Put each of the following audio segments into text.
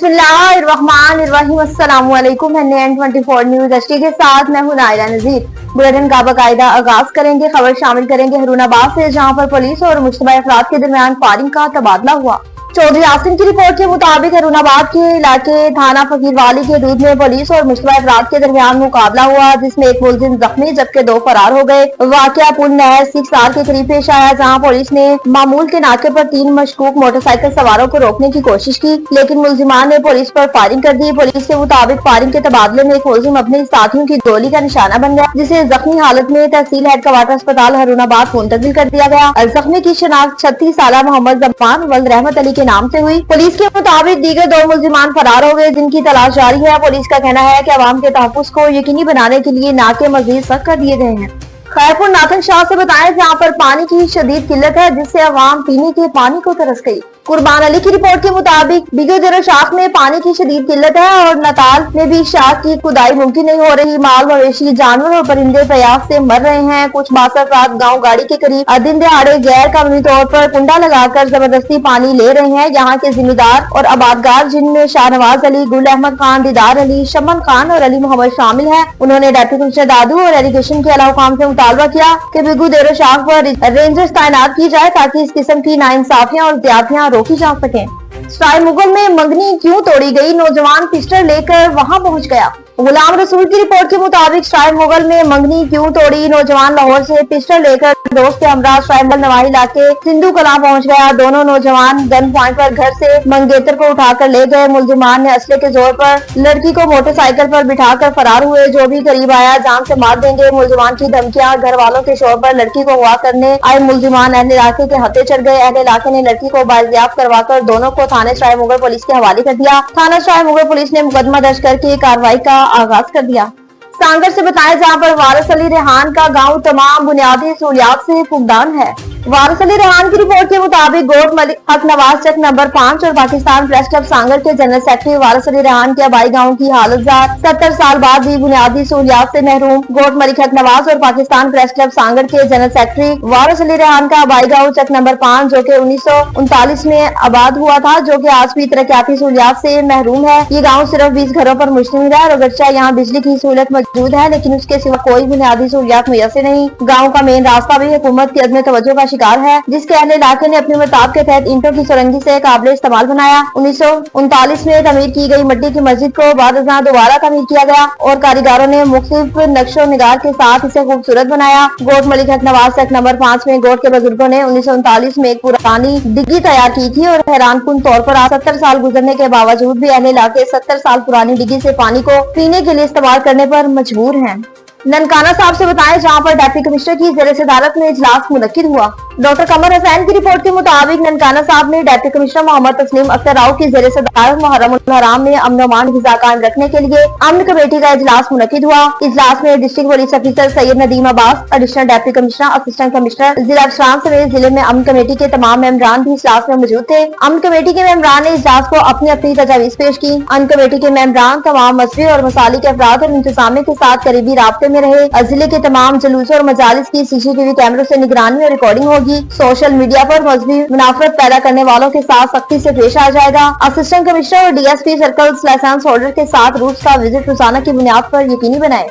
बिस्मिल्लाहिर्रहमानिर्रहीम। अस्सलामु अलैकुम। NN24 न्यूज HD के साथ मैं हूं नायरा नजीर। बुलेटिन का बाकायदा आगाज करेंगे। खबर शामिल करेंगे हरूनाबाद से, जहां पर पुलिस और मुश्तबा अफराद के दरमियान फायरिंग का तबादला हुआ। चौधरी आसिम की रिपोर्ट के मुताबिक हरूनाबाद के इलाके थाना फकीरवाली के दूध में पुलिस और मुश्तबा अफराद के दरमियान मुकाबला हुआ, जिसमें एक मुलजिम जख्मी जबकि 2 फरार हो गए। वाकया पुल नहर सिक्सार के करीब पेश आया, जहां पुलिस ने मामूल के नाके पर 3 मशकूक मोटरसाइकिल सवारों को रोकने की कोशिश की, लेकिन मुलजिमान ने पुलिस पर फायरिंग कर दी। पुलिस के मुताबिक फायरिंग के तबादले में एक मुलजिम अपने साथियों की गोली का निशाना बन गया, जिसे जख्मी हालत में तहसील हेडक्वार्टर अस्पताल हरूनाबाद मुंतकिल कर दिया गया। जख्मी की शनाख्त 36 साल मोहम्मद जमान वल्द रहमत अली के नाम से हुई। पुलिस के मुताबिक दीगर 2 मुलजिमान फरार हो गए, जिनकी तलाश जारी है। पुलिस का कहना है कि अवाम के तहफ्फुज़ को यकीनी बनाने के लिए नाके मजीद सख्त कर दिए गए हैं। खैरपुर नाथन शाह से बताएं, जहाँ पर पानी की शदीद किल्लत है, जिससे अवाम पीने के पानी को तरस गई। कुर्बान अली की रिपोर्ट के मुताबिक बिगोदर शाख में पानी की शदीद किल्लत है और नताल में भी शाख की खुदाई मुमकिन नहीं हो रही। माल मवेशी जानवर और परिंदे प्यास से मर रहे हैं। कुछ बासरफराद गाँव गाड़ी के करीब दिन दहाड़े गैर कानूनी तौर पर कुंडा लगाकर जबरदस्ती पानी ले रहे हैं। यहाँ के जिम्मेदार और आबादगार, जिनमें शाहनवाज अली, गुल अहमद खान, दीदार अली, शमन खान और अली मोहम्मद शामिल है। उन्होंने डिप्टी कमिश्नर दादू और एरीगेशन के अलावा से मुतालबा किया कि बिगोदर शाख पर रेंजर्स तैनात की जाए, ताकि इस किस्म की नाइंसाफियां और ज्यादतियां रोकी जा सकें। सराय मुगल में मंगनी क्यों तोड़ी गई? नौजवान पिस्टल लेकर वहां पहुंच गया। गुलाम रसूल की रिपोर्ट के मुताबिक सराय मुगल में मंगनी क्यों तोड़ी? नौजवान लाहौर से पिस्टल लेकर दोस्त के हमरा सराय मुगल नवाही इलाके सिंधु कला पहुंच गया। दोनों नौजवान गन पॉइंट पर घर से मंगेतर को उठाकर ले गए। मुलजिमान ने असले के जोर पर लड़की को मोटरसाइकिल पर बिठाकर फरार हुए। जो भी करीब आया जान से मार देंगे। मुलजिमान की धमकियां, घर वालों के शोर पर लड़की को अगवा करने आए मुलजिमान अहले इलाके के हत्थे चढ़ गए। अहले इलाके ने लड़की को बाजियाब करवाकर दोनों को थाने सराय मुगल पुलिस के हवाले कर दिया। थाना सराय मुगल पुलिस ने मुकदमा दर्ज करके कार्रवाई का आगाज कर दिया। सांगर से बताया, जहां पर वारिस अली रेहान का गांव तमाम बुनियादी सहूलियात से फुकदान है। वारिस अली रेहान की रिपोर्ट के मुताबिक गोट मलिक हक नवाज चक नंबर 5 और पाकिस्तान प्रेस क्लब सांगर के जनरल सेक्रेटरी वारिस अली रेहान के आबाई गांव की हालत 70 साल बाद भी बुनियादी सहूलियात से महरूम। गोट मलिक हक नवाज और पाकिस्तान प्रेस क्लब सांगर के जनरल सेक्रेटरी वारिस अली रेहान का आबाई गांव चक नंबर 5, जो कि 1939 में आबाद हुआ था, जो कि आज भी तरक्याती सहूलियात से महरूम है। ये गाँव सिर्फ 20 घरों पर मुश्तमिल है और अगरचे यहाँ बिजली की सहूलत मौजूद है, लेकिन उसके सिवा कोई बुनियादी सहूलियात मुयस्सर नहीं। गाँव का मेन रास्ता भी हुकूमत की अदम तवज्जो का शिकार है, जिसके अहले इलाके ने अपने मुताब के तहत ईंटों की सुरंगी से काबिल इस्तेमाल बनाया। 1939 में तमीर की गई मिट्टी की मस्जिद को बाद दोबारा तमीर किया गया और कारीगरों ने मुख्तलिफ नक्शो निगार के साथ इसे खूबसूरत बनाया। गोट मलिक हक नवाज सेक्टर नंबर 5 में गोट के बुजुर्गों ने 1939 में एक पुरानी डिग्गी तैयार की थी और हैरानकुन तौर पर 70 साल गुजरने के बावजूद भी अहले इलाके 70 साल पुरानी डिग्गी से पानी को पीने के लिए इस्तेमाल करने पर मजबूर हैं। ननकाना साहब से बताएं, जहां पर डिप्टी कमिश्नर की ज़ेर अदालत में इजलास मुनक्किद हुआ। डॉक्टर कमर हसैन की रिपोर्ट के मुताबिक ननकाना साहब ने डिप्टी कमिश्नर मोहम्मद तस्लीम अख्तर राव की ज़ेर अदालत मुहर्रमुल हराम में अमन अमान फिज़ा कायम रखने के लिए अमन कमेटी का इजलास मुनक्किद हुआ। इजलास में district police officer Syed Nadeem Abbas, additional deputy commissioner, assistant commissioner जिला अफसरान समेत जिले में अमन कमेटी के तमाम मेंबरान भी इजलास में मौजूद थे। अमन कमेटी के मेंबरान ने इजलास को अपनी अपनी तजावीज़ पेश की। अमन कमेटी के मेंबरान तमाम मजहबी और मसालिक अफराद और इंतजामिया के साथ करीबी राब्ते में रहे। जिले के तमाम जुलूसों और मजालिस की CCTV कैमरों से निगरानी और रिकॉर्डिंग होगी। सोशल मीडिया पर मजहबी मुनाफरत पैदा करने वालों के साथ सख्ती से पेश आ जाएगा। असिस्टेंट कमिश्नर और DSP सर्कल्स लाइसेंस होल्डर के साथ रूट्स का विजिट रोजाना की बुनियाद पर यकीनी बनाए।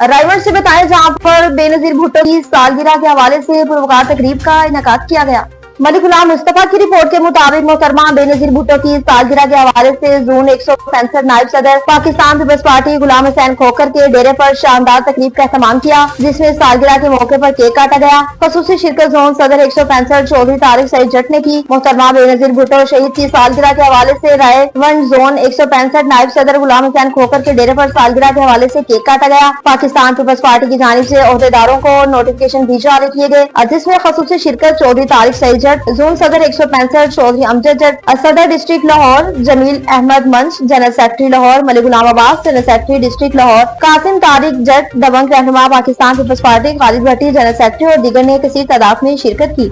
रायगढ़ से बताएं, जहां पर बेनजीर भुट्टो की सालगिरह के हवाले से पुरवकार तकरीब का इनेकाद किया गया। मलिक गुलाम मुस्तफा की रिपोर्ट के मुताबिक मोहतरमा बेनजीर भुट्टो की सालगिरह के हवाले से जोन 165 नायब सदर पाकिस्तान पीपल्स पार्टी गुलाम हुसैन खोखर के डेरे पर शानदार तकरीब का एहतमाम किया, जिसमें सालगिरह के मौके पर केक काटा गया। खसूसी शिरकत जोन सदर 165 चौधरी तारिक सईद जट ने की। मोहतरमा बेनजीर भुट्टो शहीद की सालगिरह के हवाले से रायगंज जोन 165 नायब सदर गुलाम हुसैन खोखर के डेरे पर सालगिरह के हवाले से केक काटा गया। पाकिस्तान पीपल्स पार्टी की जानिब से ओहदेदारों को नोटिफिकेशन भी जारी किए गए, जिसमें खसूसी शिरकत चौधरी तारिक सईद जोन सदर 165 चौधरी अमजद जट, सदर district Lahore Jamil Ahmed Manch, general secretary Lahore Malik Ghulam Abbas, general secretary district Lahore Qasim Tariq Jatt, दबंग रहनुमा Pakistan peoples party Khalid Bhatti, general secretary और दीगर ने कसीर तादाद में शिरकत की।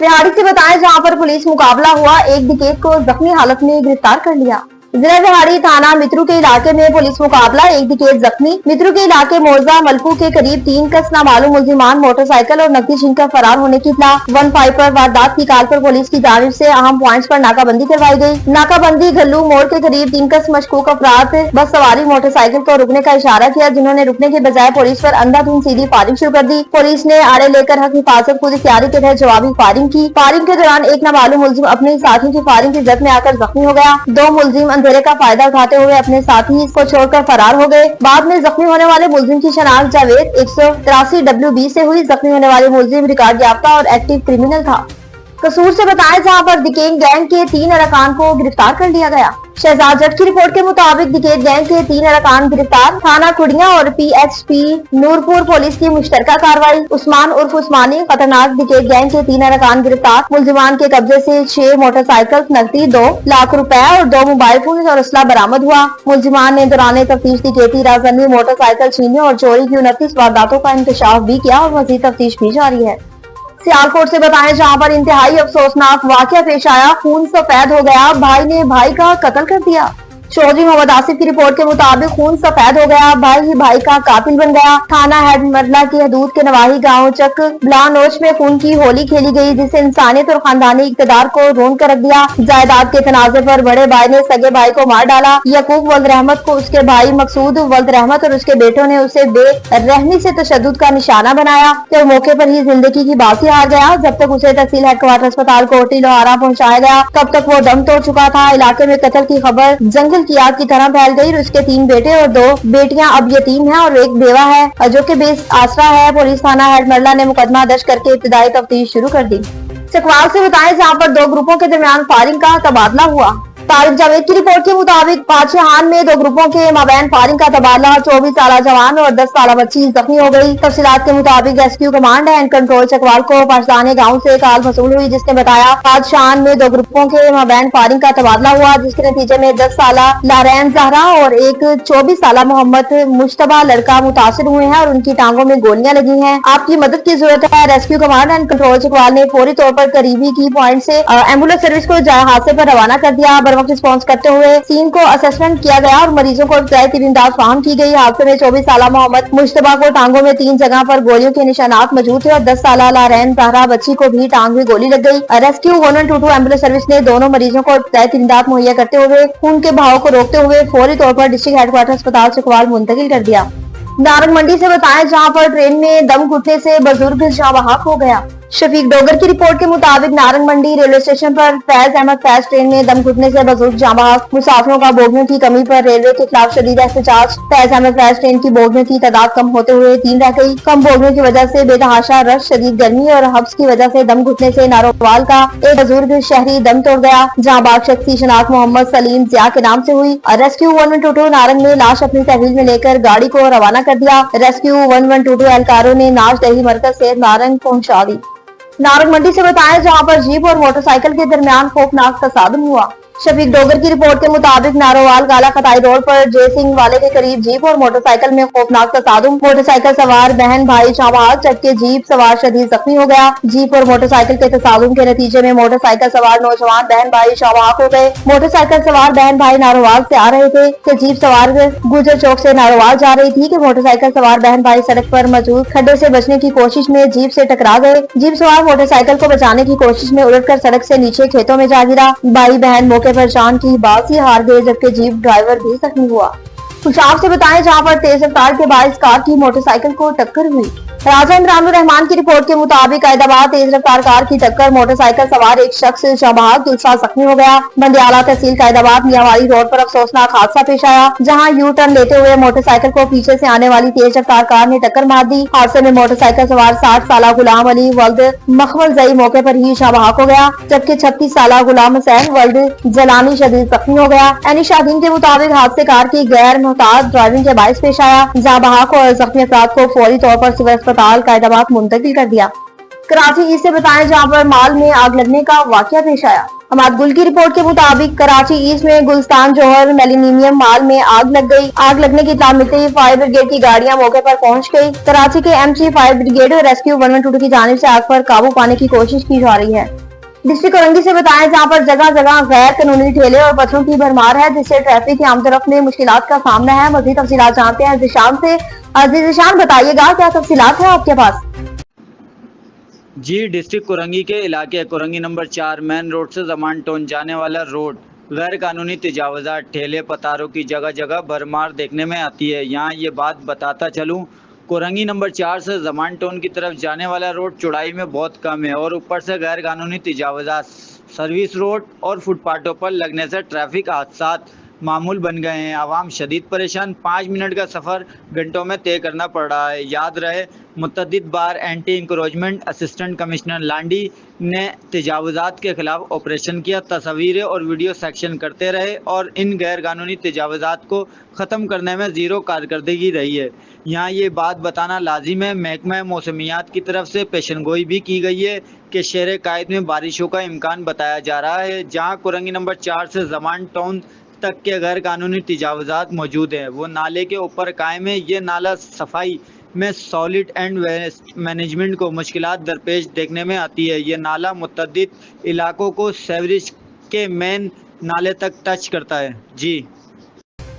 बिहाड़ी से बताएं, जहां पर पुलिस मुकाबला हुआ, एक डिकेट को जख्मी हालत में गिरफ्तार कर लिया। जिला दहाड़ी थाना मित्रू के इलाके में पुलिस मुकाबला, एक डिकेट जख्मी। मित्रू के इलाके मोरजा मलकू के करीब 3 कस नामालूम मुलजिमान मोटरसाइकिल और नकदी छीनकर फरार होने की इत्तला। 15 पर वारदात की काल पर पुलिस की जानिब से अहम पॉइंट्स पर नाकाबंदी करवाई गई। नाकाबंदी घल्लू मोड़ के करीब 3 कस मशकूक अफराद बस सवारी मोटरसाइकिल को रुकने का इशारा किया, जिन्होंने रुकने के बजाय पुलिस पर अंधाधुंध सीधी फायरिंग शुरू कर दी। पुलिस ने आड़े लेकर हक हिफाजत खुद इख्तियारी के तहत जवाबी फायरिंग की। फायरिंग के दौरान एक नामालूम मुलजिम अपने साथी की फायरिंग की जद में आकर जख्मी हो गया। 2 मुलजिम अंधेरे का फायदा उठाते हुए अपने साथी को छोड़कर फरार हो गए। बाद में जख्मी होने वाले मुलजिम की शनाख्त जावेद 183 WB से हुई। जख्मी होने वाले मुलजिम रिकॉर्ड याफ्ता और एक्टिव क्रिमिनल था। कसूर से बताएं, जहां पर डिकेट गैंग के 3 अरकान को गिरफ्तार कर लिया गया। शहजाद जट की रिपोर्ट के मुताबिक डिकेट गैंग के 3 अरकान गिरफ्तार। थाना खुड़िया और PHP नूरपुर पुलिस की मुश्तरका कार्रवाई। उस्मान उर्फ उस्मानी खतरनाक डिकेट गैंग के 3 अरकान गिरफ्तार। मुलजिमान के कब्जे से 6 मोटरसाइकिल, नकदी 2 लाख रुपए और 2 मोबाइल फोन और असला बरामद हुआ। मुलजिमान ने दौरान तफ्तीश डिकेटी राजधानी मोटरसाइकिल छीनने और चोरी की 29 वारदातों का इंकशाफ भी किया और मजीद तफ्तीश भी जारी है। सियालकोट से बताएं, जहां पर इंतहाई अफसोसनाक वाकया पेश आया। खून सफेद हो गया, भाई ने भाई का कत्ल कर दिया। चौधरी मोहम्मद आसिफ की रिपोर्ट के मुताबिक खून सफेद हो गया, भाई ही भाई का कातिल बन गया। थाना हेड मरला की हदूद के नवाही गांव चक ब्लानोच में खून की होली खेली गई, जिससे इंसानियत और खानदानी इक़्तिदार को रोंद कर रख दिया। जायदाद के तनाजे पर बड़े भाई ने सगे भाई को मार डाला। यकूब वल्द रहमत को उसके भाई मकसूद वल्द रहमत और उसके बेटों ने उसे बेरहमी से तशद्दुद का निशाना बनाया, तो मौके पर ही जिंदगी की बाजी हार गया। जब तक उसे तहसील हेडक्वार्टर अस्पताल कोटी लोहारा पहुँचाया गया, तब तक वो दम तोड़ चुका था। इलाके में कत्ल की खबर जंगल की आग की तरह फैल गई। उसके 3 बेटे और 2 बेटियां अब यतीम हैं और एक बेवा है, जो कि बेस आसरा है। पुलिस थाना हेड मरला ने मुकदमा दर्ज करके इब्तिदाई तफ्तीश शुरू कर दी। चकवाल से बताएं, जहां पर 2 ग्रुपों के दरमियान फायरिंग का तबादला हुआ। तारिक जावेद की रिपोर्ट के मुताबिक पाचहान में 2 ग्रुपों के माबैन फायरिंग का तबादला। 24 साल जवान और 10 साल बच्ची जख्मी हो गई। तफसीलात के मुताबिक rescue command and control Chakwal को पाचदाने गांव से कॉल मसूल हुई, जिसने बताया पाचहान में 2 ग्रुपों के माबैन फायरिंग का तबादला हुआ, जिसके नतीजे में 10 साल लारैन जहरा और एक 24 साल मोहम्मद मुश्तबा लड़का मुतासिर हुए हैं और उनकी टांगों में गोलियां लगी हैं। आपकी मदद की जरूरत है। Rescue command and control Chakwal ने फौरी तौर पर करीबी की पॉइंट से एम्बुलेंस सर्विस को हादसे पर रवाना कर दिया। वक्त रिस्पॉन्स करते हुए सीन को असेसमेंट किया गया और मरीजों को इब्तिदाई इमदाद फराहम की गई। हादसे में 24 साल मोहम्मद मुश्तबा को टांगों में 3 जगह पर गोलियों के निशानात मौजूद थे और 10 साल लारैन जहरा बच्ची को भी टांग में गोली लग गई। रेस्क्यू 1122 एम्बुलेंस सर्विस ने दोनों मरीजों को इब्तिदाई इमदाद मुहैया करते हुए खून के बहाव को रोकते हुए फौरी तौर पर डिस्ट्रिक्ट हेडक्वार्टर अस्पताल चकवाल मुंतकिल कर दिया। नारंग मंडी से बताएं, जहां पर ट्रेन में दम घुटने से बुजुर्ग जाँ बहक हो गया। शफीक डोगर की रिपोर्ट के मुताबिक नारंग मंडी रेलवे स्टेशन पर फैज अहमद फैज ट्रेन में दम घुटने से बुजुर्ग जाँ बहक। मुसाफिरों का बोगियों की कमी पर रेलवे के खिलाफ शदीद एहतजाज। फैज अहमद फैज ट्रेन की बोगियों की तादाद कम होते हुए 3 रह गई। कम बोगियों की वजह से बेतहाशा रश, शदीद गर्मी और हब्स की वजह से दम घुटने से नारोवाल का एक बुजुर्ग शहरी दम तोड़ गया। जाँ बहक शख्स की शनाख्त मोहम्मद सलीम जिया के नाम से हुई। रेस्क्यू 1122 नारंग ने लाश अपनी तहवील में लेकर गाड़ी को रवाना कर दिया। रेस्क्यू 1122 एहलकारों ने नाश दही मरकज से नारंग पहुँचा दी। नारंग मंडी से बताया, जहां पर जीप और मोटरसाइकिल के दरमियान खौफनाक तसादुम हुआ। शफीक डोगर की रिपोर्ट के मुताबिक नारोवाल गाला खताई रोड पर जय सिंह वाले के करीब जीप और मोटरसाइकिल में खौफनाक तसादुम। मोटरसाइकिल सवार बहन भाई जाँ बहक, जबकि जीप सवार शदीद जख्मी हो गया। जीप और मोटरसाइकिल के तसादुम के नतीजे में मोटरसाइकिल सवार नौजवान बहन भाई जाँ बहक हो गए। मोटरसाइकिल सवार बहन भाई नारोवाल से आ रहे थे कि जीप सवार गुजर चौक से नारोवाल जा रही थी कि मोटरसाइकिल सवार बहन भाई सड़क पर मौजूद खड्डे से बचने की कोशिश में जीप से टकरा गए। जीप सवार मोटरसाइकिल को बचाने की कोशिश में उलटकर सड़क से नीचे खेतों में जा गिरा। भाई बहन मौके पर जान की बाजी हार गए, जबकि जीप ड्राइवर भी जख्मी हुआ। खुशाब से बताएं, जहां पर तेज रफ्तार के बाइस कार की मोटरसाइकिल को टक्कर हुई। राजा इमरानुर रहमान की रिपोर्ट के मुताबिक कैदाबाद तेज रफ्तार कार की टक्कर मोटरसाइकिल सवार एक शख्स शबाग दूसरा जख्मी हो गया। बंदियाला तहसील कैदाबाद मियांवाली रोड पर अफसोसनाक हादसा पेश आया, जहां यू टर्न लेते हुए मोटरसाइकिल को पीछे से आने वाली तेज रफ्तार कार ने टक्कर मार दी। हादसे में मोटरसाइकिल सवार 60 साल गुलाम अली वल्द मखमल जई मौके पर ही शबाग हो गया, जबकि 36 साल गुलाम हुसैन वल्द जलानी शदीद जख्मी हो गया। एनी शादीन के मुताबिक हादसे कार की गैर मोहताज ड्राइविंग के बायस पेश आया। जाँ बहक और जख्मी अफराद को फौरी तौर पर सिविल अस्पताल कैदाबाद मुंतकिल कर दिया। कराची ईस्ट से बताएं, जहां पर माल में आग लगने का वाकया पेश आया। हमाद गुल की रिपोर्ट के मुताबिक कराची ईस्ट में गुलस्तान जौहर मिलेनियम माल में आग लग गई। आग लगने की इत्तला मिलते ही फायर ब्रिगेड की गाड़ियां मौके पर पहुंच गई। कराची के MC फायर ब्रिगेड और रेस्क्यू 1122 की जानिब से आग पर काबू पाने की कोशिश की जा रही है। डिस्ट्रिक्ट औरंगी से बताएं जहां पर जगह जगह गैर कानूनी ठेले और पत्थरों की भरमार है, जिससे ट्रैफिक की आमदरफ्त में मुश्किलात का सामना है। मजीद तफसीलात जानते हैं जिशान से। जिशान, बताइएगा क्या तफसीलात है आपके पास? जी, डिस्ट्रिक्ट कोरंगी के इलाके कोरंगी नंबर 4 मेन रोड से जमान टाउन जाने वाला रोड गैर कानूनी तजावज़ात, ठेले पतारों की जगह जगह भरमार देखने में आती है। यहाँ ये बात बताता चलूँ, कोरंगी नंबर 4 से जमान टाउन की तरफ जाने वाला रोड चौड़ाई में बहुत कम है और ऊपर से गैर कानूनी तजावज़ात सर्विस रोड और फुटपाथों पर लगने से ट्रैफिक हादसात मामूल बन गए हैं। आवाम शदीद परेशान, 5 मिनट का सफ़र घंटों में तय करना पड़ रहा है। याद रहे, मुतअद्दिद बार anti encroachment assistant commissioner Landi ने तजावज़ात के खिलाफ ऑपरेशन किया, तस्वीरें और वीडियो सेक्शन करते रहे और इन गैर कानूनी तजावज़ात को ख़त्म करने में ज़ीरो कारकर्दगी रही है। यहाँ ये बात बताना लाजिम है, महकमा मौसमियात की तरफ से पेशनगोई भी की गई है कि शहर कायद में बारिशों का इम्कान बताया जा रहा है। जहाँ कोरंगी नंबर 4 से जमान टाउन तक के गैर कानूनी तजावज़ात मौजूद हैं, वो नाले के ऊपर कायम है। ये नाला सफाई में सॉलिड एंड वेस्ट मैनेजमेंट को मुश्किलात दरपेश देखने में आती है। ये नाला मुतअद्दिद इलाकों को सेवरेज के मेन नाले तक टच करता है। जी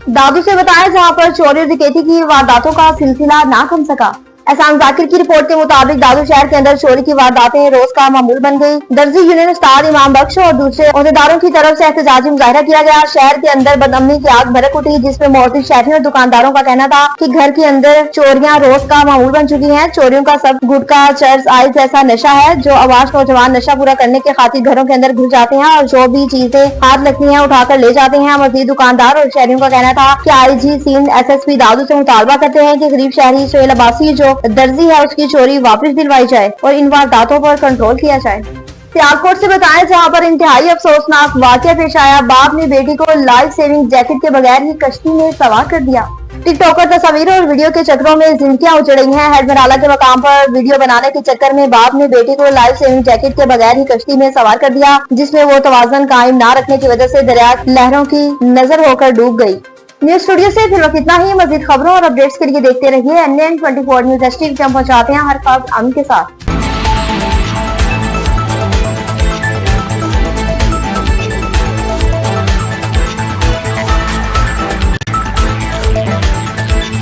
दादू से बताएं जहां पर चोरी और डकैती की वारदातों का सिलसिला ना थम सका। एहसान जाकिर की रिपोर्ट के मुताबिक दादू शहर के अंदर चोरी की वारदातें रोज का मामूल बन गई। दर्जी यूनियन उस्ताद इमाम बख्श और दूसरे अहदेदारों की तरफ से एहतजाजी मुजाहरा किया गया। शहर के अंदर बदअमनी की आग भड़क उठी, जिसमें मोहतरम शहरियों और दुकानदारों का कहना था कि घर के अंदर चोरियां रोज का मामूल बन चुकी हैं। चोरियों का सब गुटखा, चर्स, आइस ऐसा नशा है जो आवाज नौजवान नशा पूरा करने के खातिर घरों के अंदर घुस जाते हैं और जो भी चीजें हाथ लगती हैं उठाकर ले जाते हैं। मजीद दुकानदार और शहरियों का कहना था कि IG सिंध SSP दादू से मुतालबा करते हैं कि गरीब शहरी सोहेल अब्बासी जो दर्जी है उसकी चोरी वापस दिलवाई जाए और इन वारदातों पर कंट्रोल किया जाए। सियालकोट से बताएं जहां पर इंतहाई अफसोसनाक वाकया पेश आया। बाप ने बेटी को लाइफ सेविंग जैकेट के बगैर ही कश्ती में सवार कर दिया। टिकटॉकर तस्वीरों और वीडियो के चक्करों में जिंदगियां उजड़ गई हैं। हेडमराला के मकाम पर वीडियो बनाने के चक्कर में बाप ने बेटी को लाइफ सेविंग जैकेट के बगैर ही कश्ती में सवार कर दिया, जिसमें वो तवाज़ुन कायम न रखने की वजह से दरिया लहरों की नजर होकर डूब गई। न्यूज स्टूडियो से फिर वक्त इतना ही। मजीद खबरों और अपडेट्स के लिए देखते रहिए NN24 न्यूज। हम पहुंचाते हैं हर खबर आम के साथ।